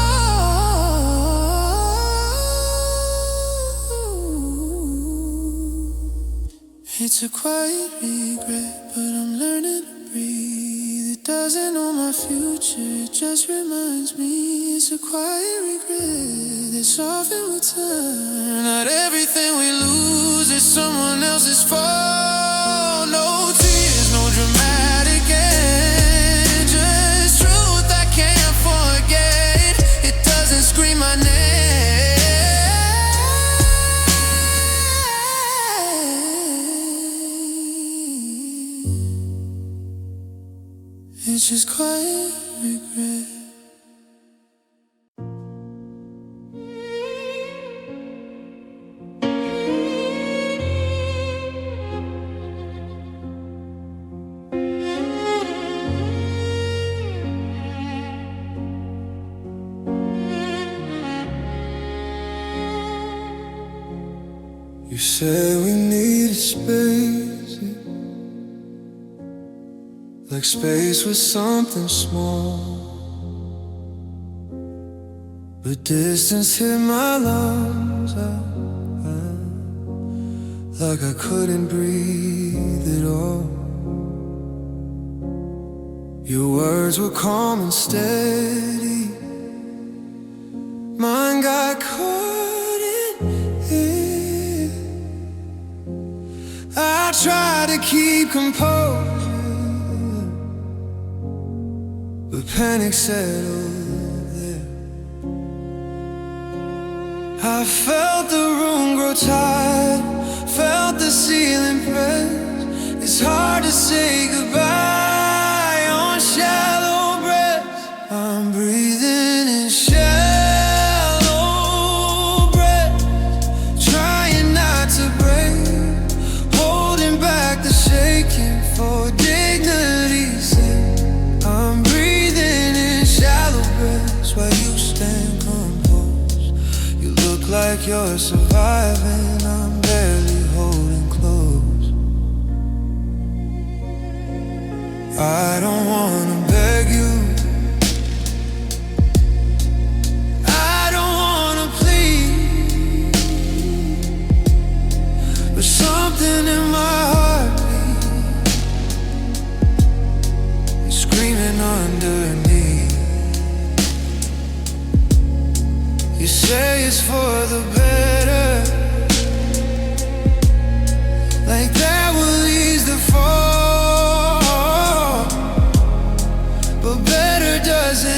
It's a quiet regret, but I'm learning to breathe. It doesn't know my future, it just reminds me. It's a quiet regret that soften with time. Not everything we lose is someone else's fault. No tears, no dramatic end, just truth I can't forget. It doesn't it's just quiet regret. You say we needed space, like space was something small, but distance hit my lungs out, like I couldn't breathe at all. Your words were calm and steady, mine got caught in it. I tried to keep composure, but panic settled there. I felt the room grow tired, felt the ceiling press. It's hard to say goodbye on shallow breaths. I'm breathing in shallow breaths, trying not to break, holding back the shaking for dignity's sake. I'm breathing in shallow breaths while you stand composed. You look like you're surviving, I'm barely holding close. I don't wanna beg you, I don't wanna plead, but something in my heartbeat is screaming underneath. You say it's for the better, like that will ease the fall, but better doesn't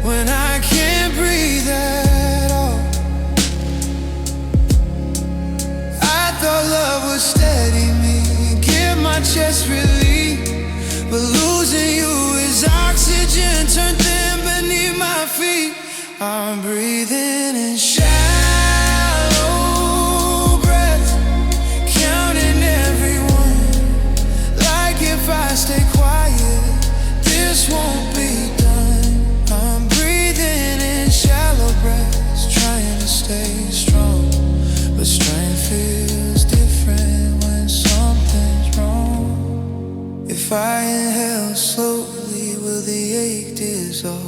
when I can't breathe at all. I thought love would steady me, give my chest relief, but losing you is oxygen turned thin beneath my feet. I'm breathing in shallow breaths, counting everyone, like if I stay quiet, this won't be done. I'm breathing in shallow breaths, trying to stay strong, but strength feels different when something's wrong. If I inhale slowly, will the ache dissolve?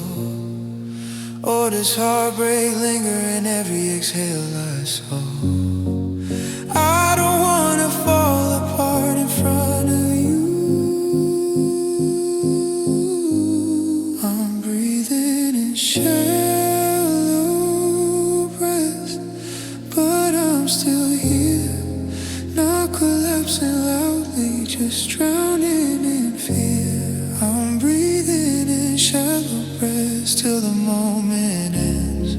Or does heartbreak linger in every exhale I saw? I don't wanna fall apart in front of you. I'm breathing in shallow breaths, but I'm still here, not collapsing loudly, just drowning in fear. I'm breathing in shallow breaths till the moment ends.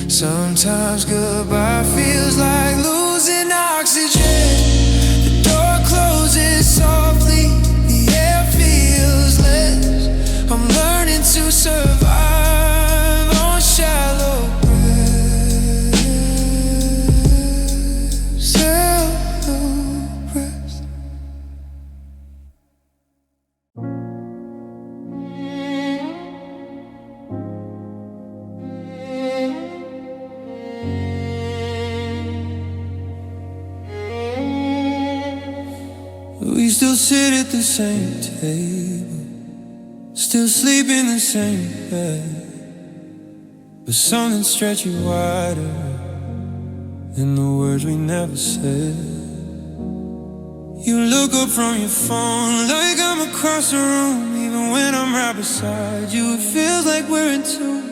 Sometimes goodbye feels like losing oxygen. The door closes softly, the air feels less. I'm learning to survive on shallow breaths. Shallow breaths. We still sit at the same table, still sleep in the same bed, but something stretchy wider than the words we never said. You look up from your phone like I'm across the room, even when I'm right beside you. It feels like we're in tune.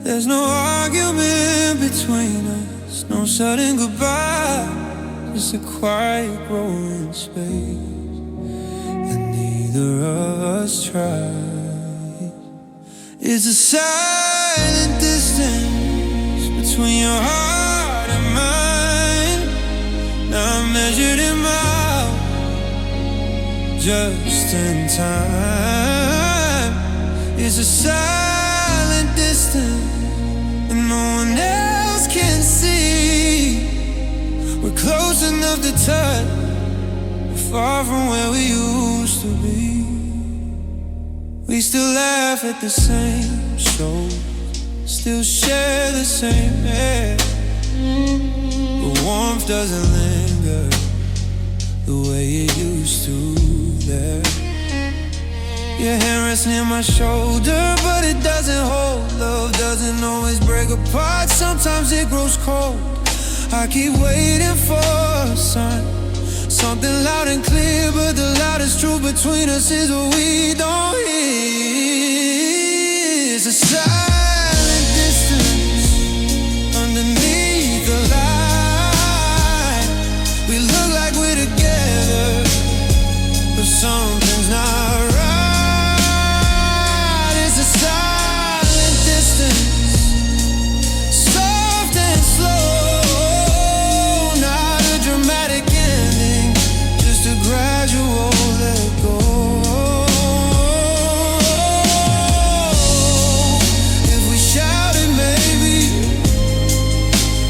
There's no argument between us, no sudden goodbye, just a quiet growing space, and neither of us tries. It's a silent distance between your heart and mine, not measured in miles, just in time. It's a silent distance and no one else can see. We're close enough to touch, far from where we used to be. We still laugh at the same show, still share the same air. The warmth doesn't linger the way it used to there. Your hand rests near my shoulder, but it doesn't hold. Love doesn't always break apart, sometimes it grows cold. I keep waiting for a sign, something loud and clear, but the loudest truth between us is what we don't hear. It's a silent distance underneath the light. We look like we're together, but something's not right. It's a silent distance, soft and slow, not a dramatic ending, just a gradual let go. If we shouted, maybe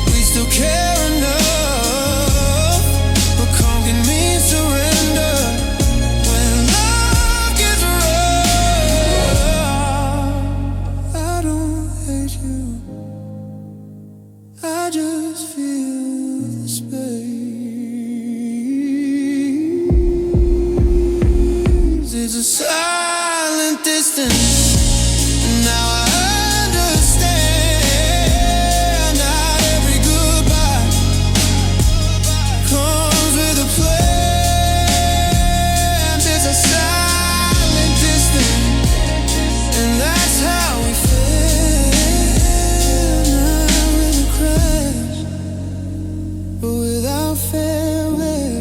we still care enough, but calm can mean surrender when love gets rough. I don't hate you, I just feel the space. It's a silent distance, and now I understand. Not every goodbye comes with a plan. It's a silent distance, and that's how we feel. Not with a crash, but without farewell.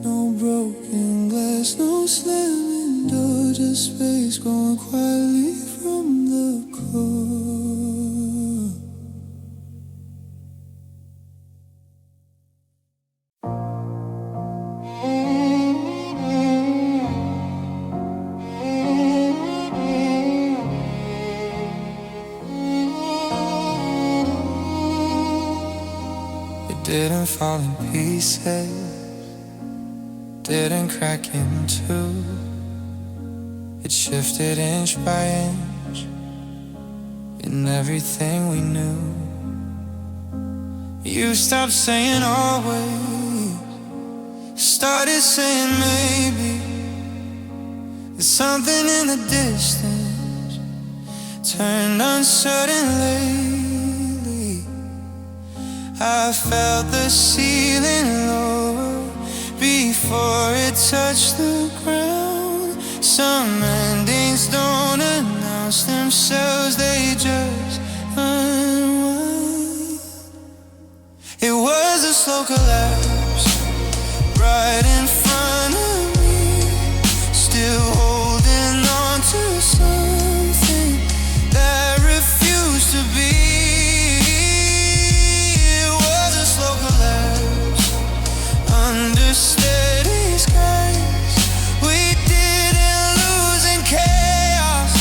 No broken glass, no slamming door, just space going quietly from the core. It didn't fall in pieces, didn't crack in two. It shifted inch by inch in everything we knew. You stopped saying always, started saying maybe. There's something in the distance, turned uncertain lately. I felt the ceiling lower before it touched the ground. Some endings don't announce themselves, they just unwind. It was a slow collapse, right in front of me, still holding on to something that refused to be. It was a slow collapse, under steady skies. We didn't lose in chaos,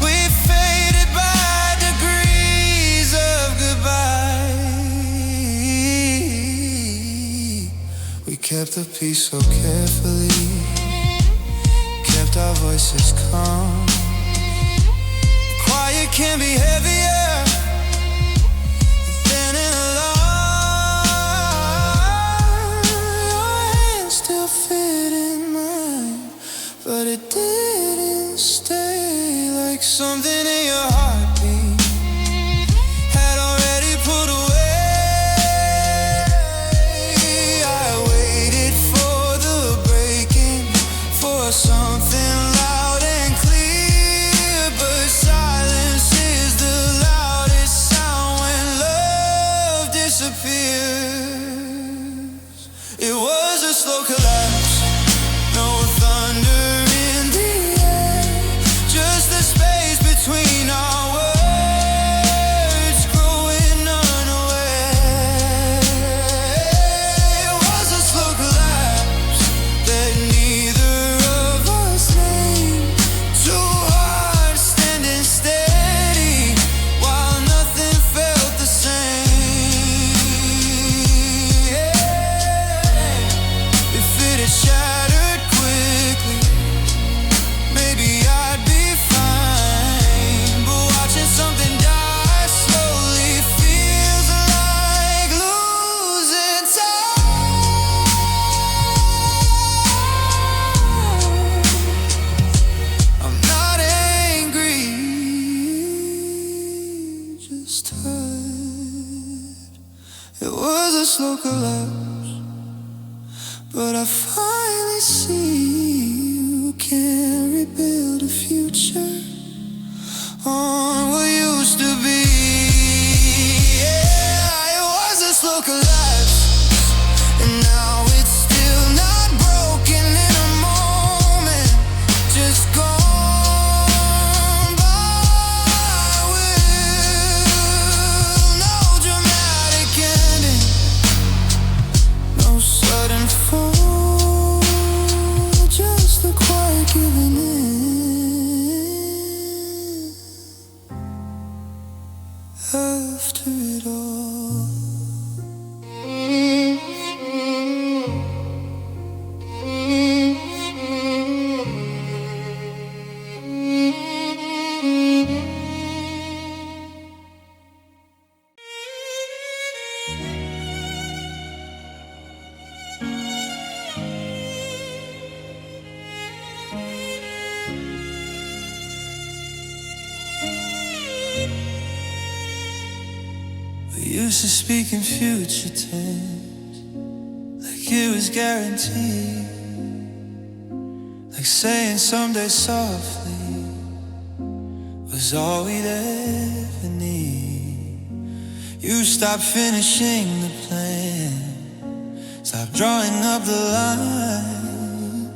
we faded by degrees of goodbye. We kept the peace so carefully, kept our voices calm. Quiet can be heavier than an alarm. Your hand still fit in mine, but it didn't stay. Like something in your heartbeat had already pulled away. I waited for the breaking, for something loud and clear, but silence is the loudest sound when love disappears. It was a slow collapse, no thunder in the air, just the space between our slow collapse, but I finally see you can rebuild a future on what used to be. Yeah, it was a slow collapse, and now it's still not broken in a moment, just gone by will. No dramatic ending, no sudden fall, just the quiet giving in. After it all, we used to speak in future tense, like it was guaranteed, like saying someday softly was all we'd ever need. You stopped finishing the plan, stopped drawing up the line,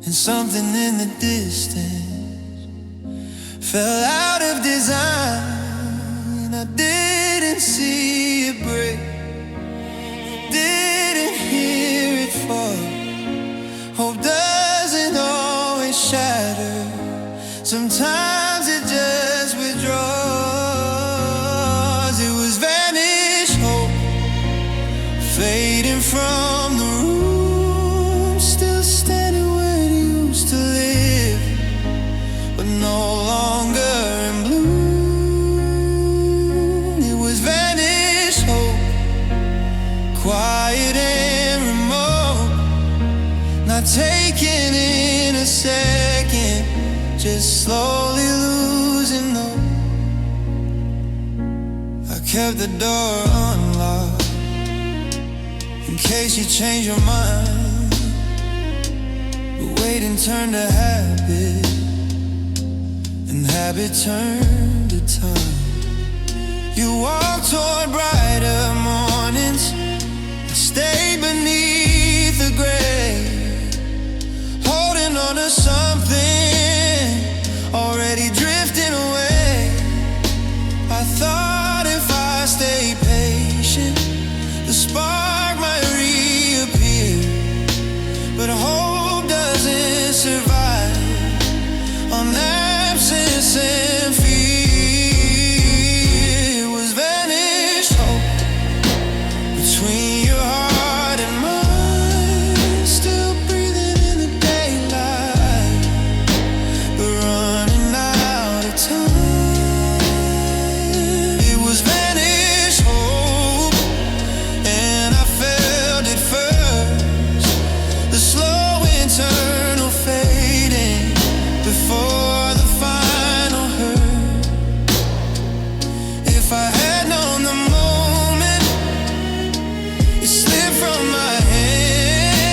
and something in the distance fell out of design. I didn't see it break, didn't hear it fall. Hope doesn't always shatter, sometimes it just withdraws. It was vanished hope, fading from the room, still standing where it used to live, but no longer in bloom. Quiet and remote, not taken in a second, just slowly losing hope. I kept the door unlocked in case you change your mind, but waiting turned to habit, and habit turned to time. You walk toward brighter mornings, stay beneath the gray, holding on to something already drifting away. I thought if I stay patient, the spark might reappear, but hope doesn't survive on absence and fear. It was vanished hope between your heart and mine, still breathing in the daylight, but running out of time. It was vanished hope, and I felt it first, the slow internal fading before the final hurt. If I had known the moment it slipped from my hands,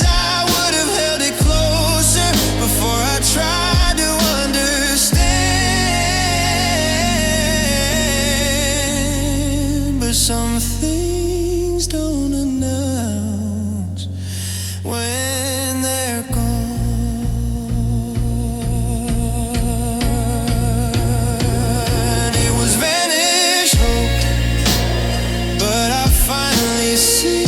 I would have held it closer before I tried to understand. But some things don't announce when they're gone. It was vanished hope, but I finally see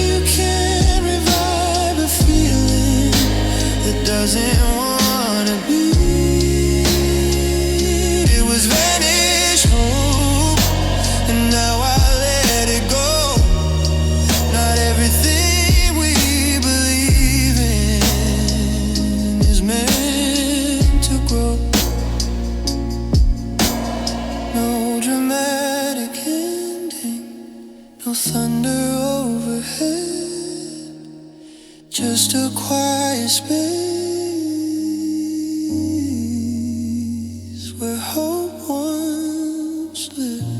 you can revive a feeling that doesn't wanna be. It was vanished hope, and now I let it go. Not everything we believe in is meant to grow. No dramatic ending, no thunder overhead, just a quiet space where hope once lived.